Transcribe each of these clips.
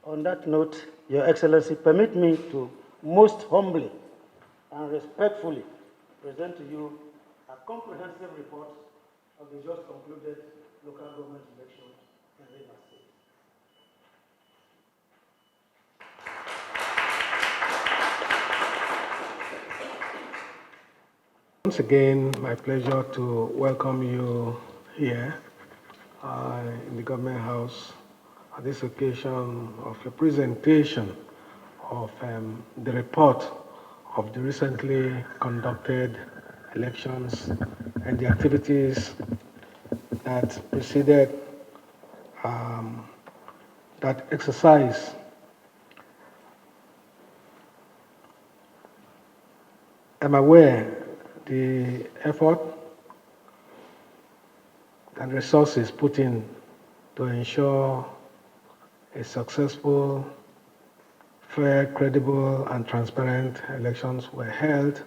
On that note, Your Excellency, permit me to most humbly and respectfully present to you a comprehensive report of the just concluded local government election in Rivers State. Once again, my pleasure to welcome you here in the Government House on this occasion of a presentation of the report of the recently conducted elections and the activities that preceded that exercise. I'm aware the effort and resources put in to ensure a successful, fair, credible, and transparent elections were held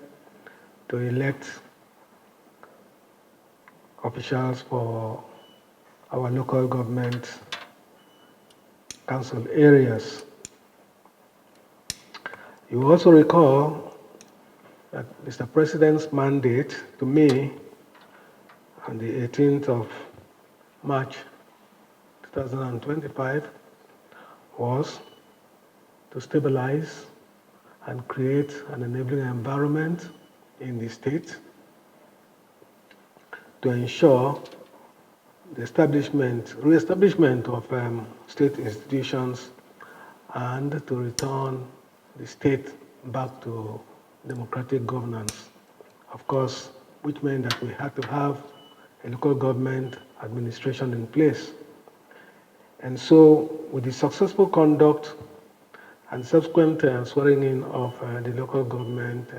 to elect officials for our local government council areas. You also recall that Mr. President's mandate to me on the 18th of March 2025 was to stabilize and create an enabling environment in the state to ensure the re-establishment of state institutions and to return the state back to democratic governance. Of course, which meant that we had to have a local government administration in place. And so, with the successful conduct and subsequent swearing in of the local government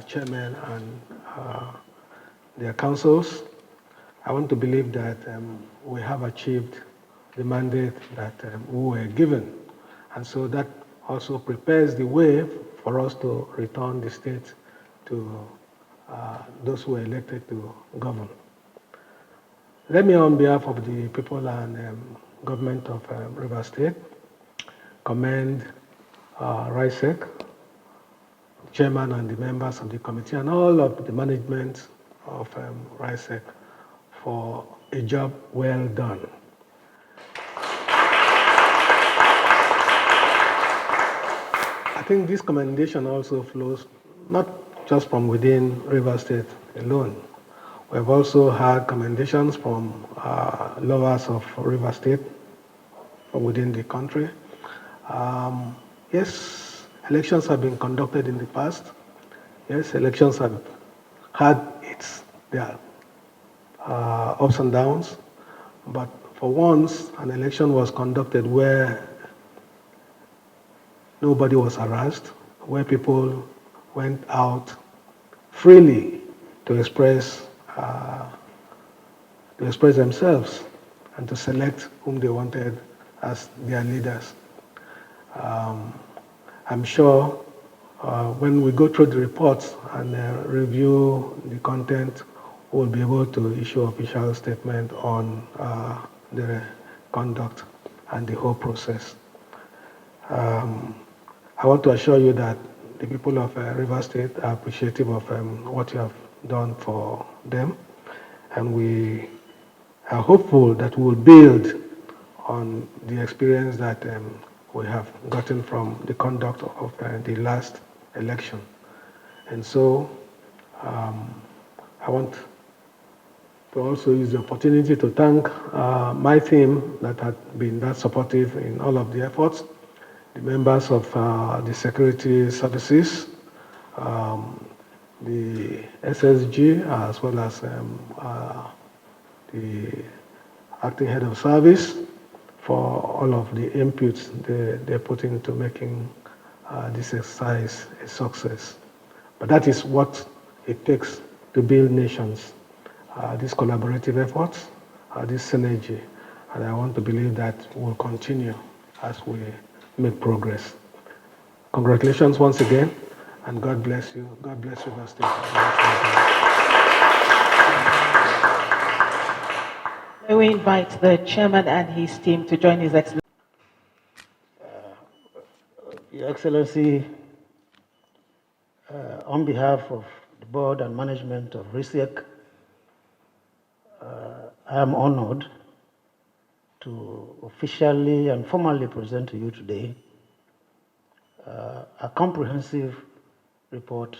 chairmen and their councils, I want to believe that we have achieved the mandate that we were given. And so that also prepares the way for us to return the state to those who were elected to govern. Let me, on behalf of the people and government of Rivers State, commend RSIEC, chairman and the members of the committee, and all of the management of RSIEC for a job well done. I think this commendation also flows not just from within Rivers State alone. We have also had commendations from lovers of Rivers State from within the country. Yes, elections have been conducted in the past. Yes, elections have had their ups and downs, but for once, an election was conducted where nobody was harassed, where people went out freely to express themselves and to select whom they wanted as their leaders. I'm sure when we go through the reports and review the content, we'll be able to issue official statement on the conduct and the whole process. I want to assure you that the people of Rivers State are appreciative of what you have done for them, and we are hopeful that we will build on the experience that we have gotten from the conduct of the last election. And so I want to also use the opportunity to thank my team that had been that supportive in all of the efforts, the members of the security services, the SSG, as well as the acting head of service, for all of the inputs they put into making this exercise a success. But that is what it takes to build nations, these collaborative efforts, this synergy, and I want to believe that will continue as we make progress. Congratulations once again, and God bless you. God bless Rivers State. May we invite the chairman and his team to join His Excellency. Your Excellency, on behalf of the board and management of RSIEC, I am honored to officially and formally present to you today a comprehensive report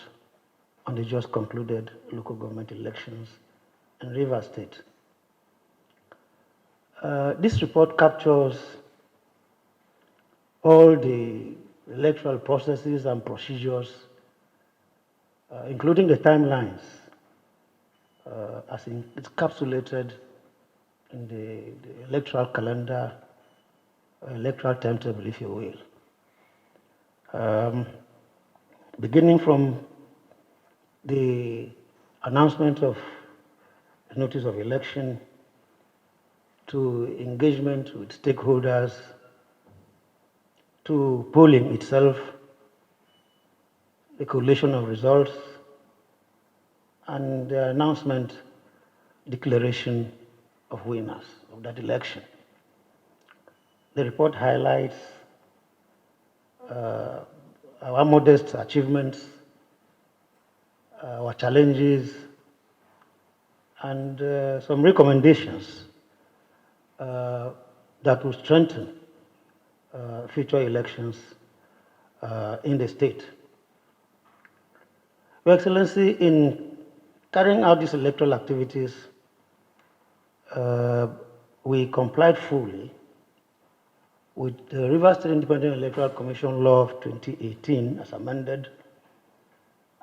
on the just concluded local government elections in Rivers State. This report captures all the electoral processes and procedures, including the timelines, as it's encapsulated in the electoral calendar, electoral timetable, if you will. Beginning from the announcement of the notice of election to engagement with stakeholders, to polling itself, the collation of results, and the announcement, declaration of winners of that election. The report highlights our modest achievements, our challenges, and some recommendations that will strengthen future elections in the state. Your Excellency, in carrying out these electoral activities, we complied fully with the Rivers State Independent Electoral Commission Law of 2018 as amended,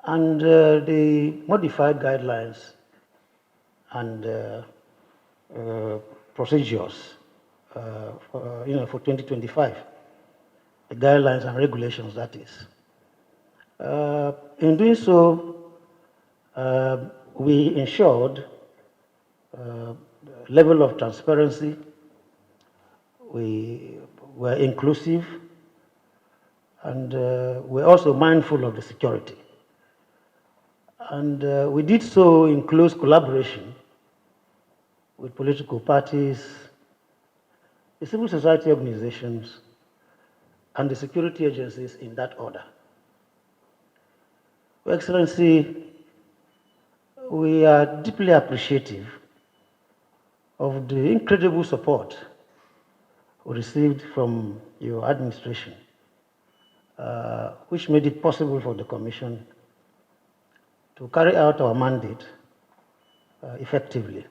and the modified guidelines and procedures for 2025, the guidelines and regulations, that is. In doing so, we ensured level of transparency. We were inclusive, and we're also mindful of the security. And we did so in close collaboration with political parties, the civil society organizations, and the security agencies in that order. Your Excellency, we are deeply appreciative of the incredible support we received from your administration, which made it possible for the Commission to carry out our mandate effectively.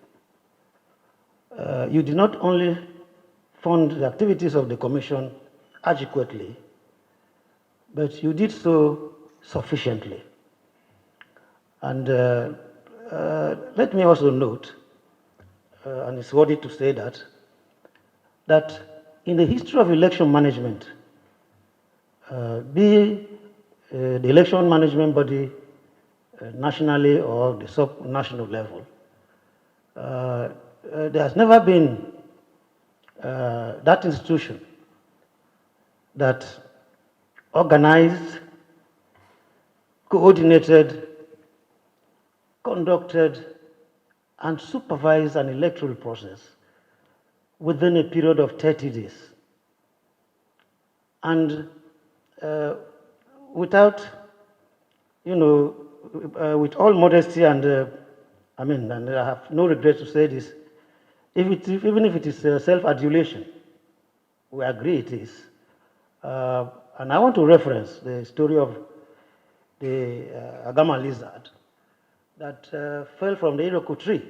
You did not only fund the activities of the Commission adequately, but you did so sufficiently. And let me also note, and it's worthy to say that in the history of election management, be the election management body nationally or the sub-national level, there has never been that institution that organized, coordinated, conducted, and supervised an electoral process within a period of 30 days. And without, with all modesty and, and I have no regret to say this, even if it is self-adulation, we agree it is. And I want to reference the story of the Agama lizard that fell from the Iroko tree.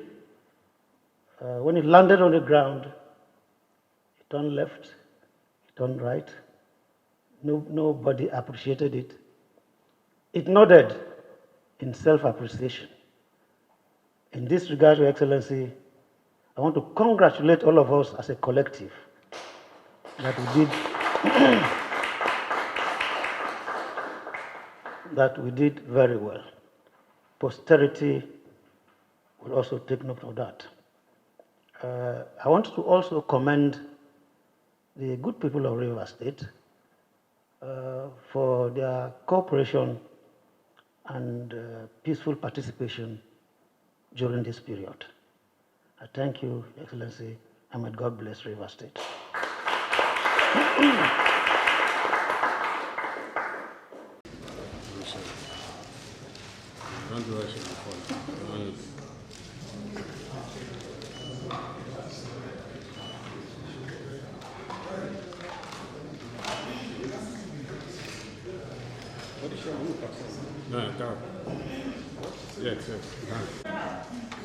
When it landed on the ground, it turned left, it turned right. Nobody appreciated it. It nodded in self-appreciation. In this regard, Your Excellency, I want to congratulate all of us as a collective that we did very well. Posterity will also take note of that. I want to also commend the good people of Rivers State for their cooperation and peaceful participation during this period. I thank you, Excellency, and may God bless Rivers State. No, go. Yes, yes.